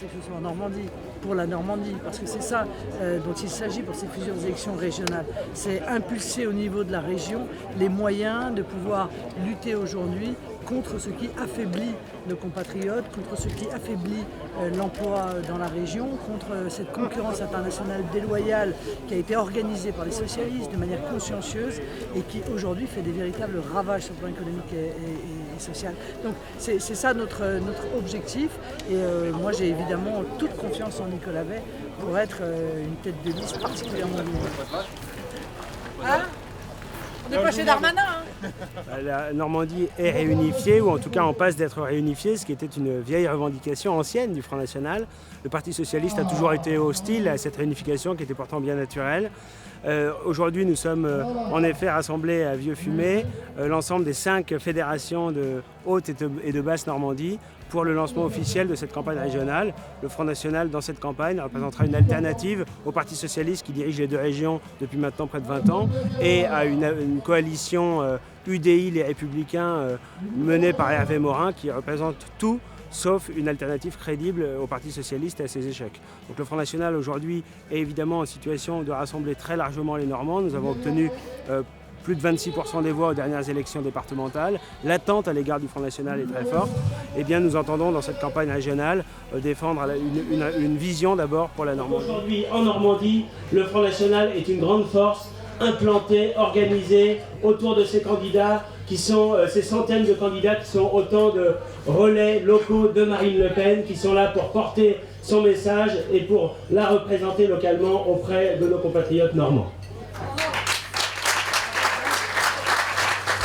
c'est que ce soit en Normandie, pour la Normandie, parce que c'est ça dont il s'agit pour ces futures élections régionales. C'est impulser au niveau de la région les moyens de pouvoir lutter aujourd'hui contre ce qui affaiblit nos compatriotes, contre ce qui affaiblit l'emploi dans la région, contre cette concurrence internationale déloyale qui a été organisée par les socialistes de manière consciencieuse et qui aujourd'hui fait des véritables ravages sur le plan économique et social. Donc c'est ça notre objectif et moi j'ai évidemment toute confiance en Nicolas Bay pour être une tête de liste particulièrement libre. Hein? On n'est pas chez Darmanin, hein? La Normandie est réunifiée, ou en tout cas en passe d'être réunifiée, ce qui était une vieille revendication ancienne du Front National. Le Parti Socialiste a toujours été hostile à cette réunification qui était pourtant bien naturelle. Aujourd'hui, nous sommes en effet rassemblés à Vieux-Fumé, l'ensemble des 5 fédérations de Haute et de Basse Normandie, pour le lancement officiel de cette campagne régionale. Le Front National, dans cette campagne, représentera une alternative au Parti Socialiste qui dirige les 2 régions depuis maintenant près de 20 ans et à une coalition UDI, les Républicains, menée par Hervé Morin, qui représente tout sauf une alternative crédible au Parti Socialiste et à ses échecs. Donc le Front National aujourd'hui est évidemment en situation de rassembler très largement les Normands. Nous avons obtenu plus de 26% des voix aux dernières élections départementales. L'attente à l'égard du Front National est très forte. Eh bien, nous entendons dans cette campagne régionale défendre une vision d'abord pour la Normandie. Aujourd'hui, en Normandie, le Front National est une grande force implantée, organisée autour de ces candidats qui sont ces centaines de candidats qui sont autant de relais locaux de Marine Le Pen qui sont là pour porter son message et pour la représenter localement auprès de nos compatriotes normands.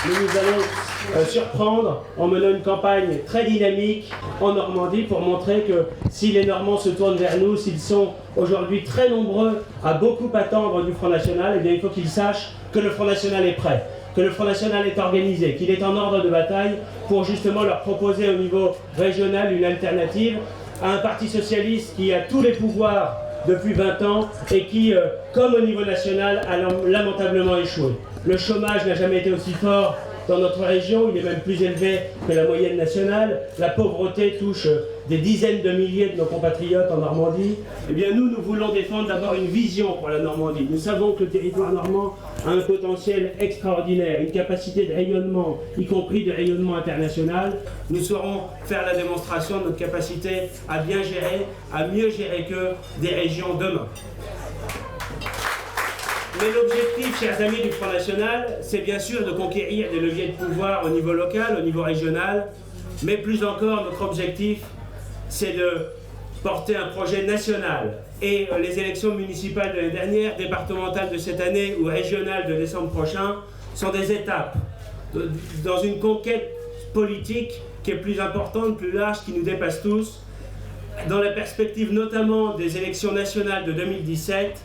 Nous allons surprendre en menant une campagne très dynamique en Normandie pour montrer que si les Normands se tournent vers nous, s'ils sont aujourd'hui très nombreux à beaucoup attendre du Front National, eh bien il faut qu'ils sachent que le Front National est prêt, que le Front National est organisé, qu'il est en ordre de bataille pour justement leur proposer au niveau régional une alternative à un parti socialiste qui a tous les pouvoirs depuis 20 ans et qui, comme au niveau national, a lamentablement échoué. Le chômage n'a jamais été aussi fort dans notre région, il est même plus élevé que la moyenne nationale. La pauvreté touche des dizaines de milliers de nos compatriotes en Normandie. Eh bien nous voulons défendre d'abord une vision pour la Normandie. Nous savons que le territoire normand a un potentiel extraordinaire, une capacité de rayonnement, y compris de rayonnement international. Nous saurons faire la démonstration de notre capacité à bien gérer, à mieux gérer que des régions demain. Mais l'objectif, chers amis du Front National, c'est bien sûr de conquérir des leviers de pouvoir au niveau local, au niveau régional, mais plus encore, notre objectif, c'est de porter un projet national. Et les élections municipales de l'année dernière, départementales de cette année ou régionales de décembre prochain, sont des étapes dans une conquête politique qui est plus importante, plus large, qui nous dépasse tous, dans la perspective notamment des élections nationales de 2017,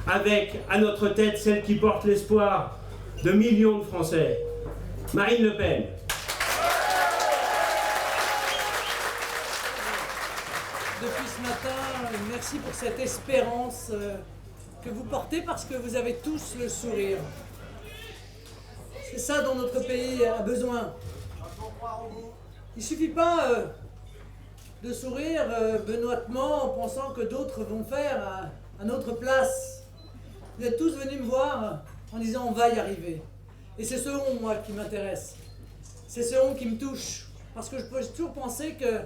avec à notre tête celle qui porte l'espoir de millions de Français, Marine Le Pen. Depuis ce matin, merci pour cette espérance que vous portez parce que vous avez tous le sourire. C'est ça dont notre pays a besoin. Il ne suffit pas de sourire benoîtement en pensant que d'autres vont faire à notre place. Vous êtes tous venus me voir en disant on va y arriver. Et c'est ce on, moi, qui m'intéresse. C'est ce on qui me touche. Parce que je peux toujours penser que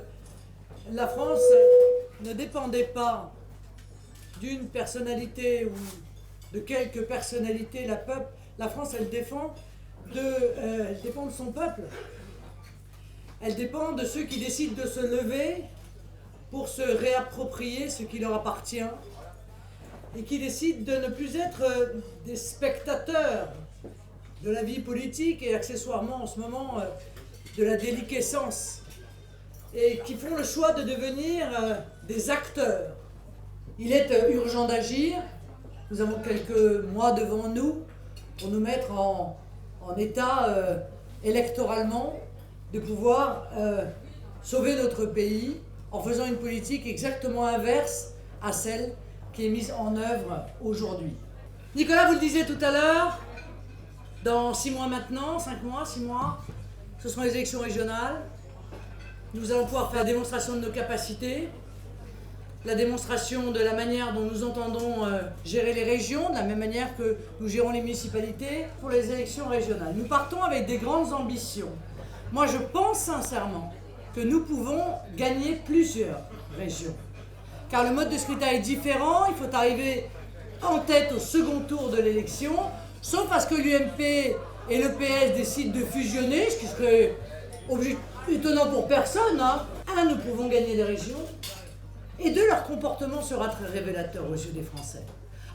la France ne dépendait pas d'une personnalité ou de quelques personnalités. La France, elle dépend de son peuple. Elle dépend de ceux qui décident de se lever pour se réapproprier ce qui leur appartient. Et qui décident de ne plus être des spectateurs de la vie politique et accessoirement en ce moment de la déliquescence, et qui font le choix de devenir des acteurs. Il est urgent d'agir, nous avons quelques mois devant nous pour nous mettre en état électoralement de pouvoir sauver notre pays en faisant une politique exactement inverse à celle qui est mise en œuvre aujourd'hui. Nicolas, vous le disiez tout à l'heure, dans 6 mois maintenant, 5 mois, 6 mois, ce seront les élections régionales. Nous allons pouvoir faire la démonstration de nos capacités. la démonstration de la manière dont nous entendons gérer les régions, de la même manière que nous gérons les municipalités pour les élections régionales. Nous partons avec des grandes ambitions. Moi, je pense sincèrement que nous pouvons gagner plusieurs régions. Car le mode de scrutin est différent, il faut arriver en tête au second tour de l'élection, sauf parce que l'UMP et le PS décident de fusionner, ce qui serait étonnant pour personne. Hein. Nous pouvons gagner des régions, et deux, leur comportement sera très révélateur aux yeux des Français.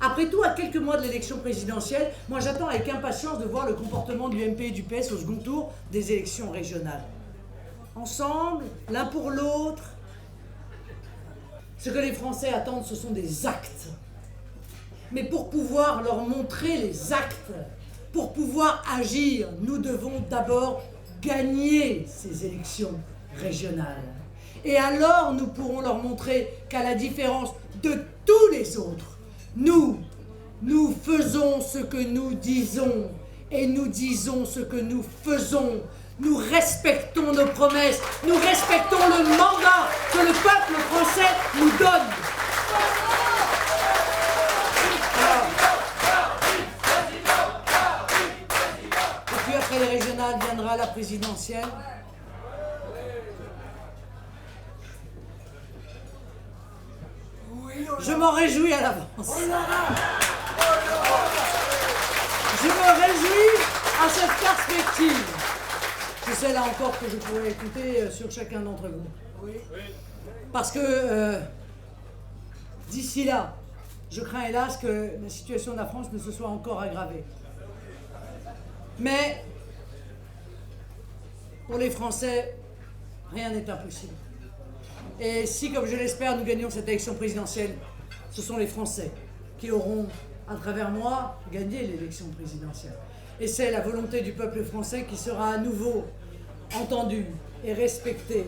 Après tout, à quelques mois de l'élection présidentielle, moi j'attends avec impatience de voir le comportement de l'UMP et du PS au second tour des élections régionales. Ensemble, l'un pour l'autre, ce que les Français attendent, ce sont des actes. Mais pour pouvoir leur montrer les actes, pour pouvoir agir, nous devons d'abord gagner ces élections régionales. Et alors, nous pourrons leur montrer qu'à la différence de tous les autres, nous faisons ce que nous disons et nous disons ce que nous faisons. Nous respectons nos promesses, nous respectons le mandat que le peuple français nous donne. Et puis après les régionales viendra la présidentielle. Je m'en réjouis à l'avance. Je me réjouis à cette perspective. Je sais là encore que je pourrais écouter sur chacun d'entre vous. Parce que d'ici là, je crains hélas que la situation de la France ne se soit encore aggravée. Mais pour les Français, rien n'est impossible. Et si, comme je l'espère, nous gagnons cette élection présidentielle, ce sont les Français qui auront, à travers moi, gagné l'élection présidentielle. Et c'est la volonté du peuple français qui sera à nouveau entendue et respectée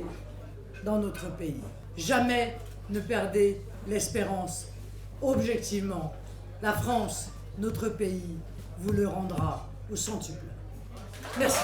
dans notre pays. Jamais ne perdez l'espérance. Objectivement, la France, notre pays, vous le rendra au centuple. Merci.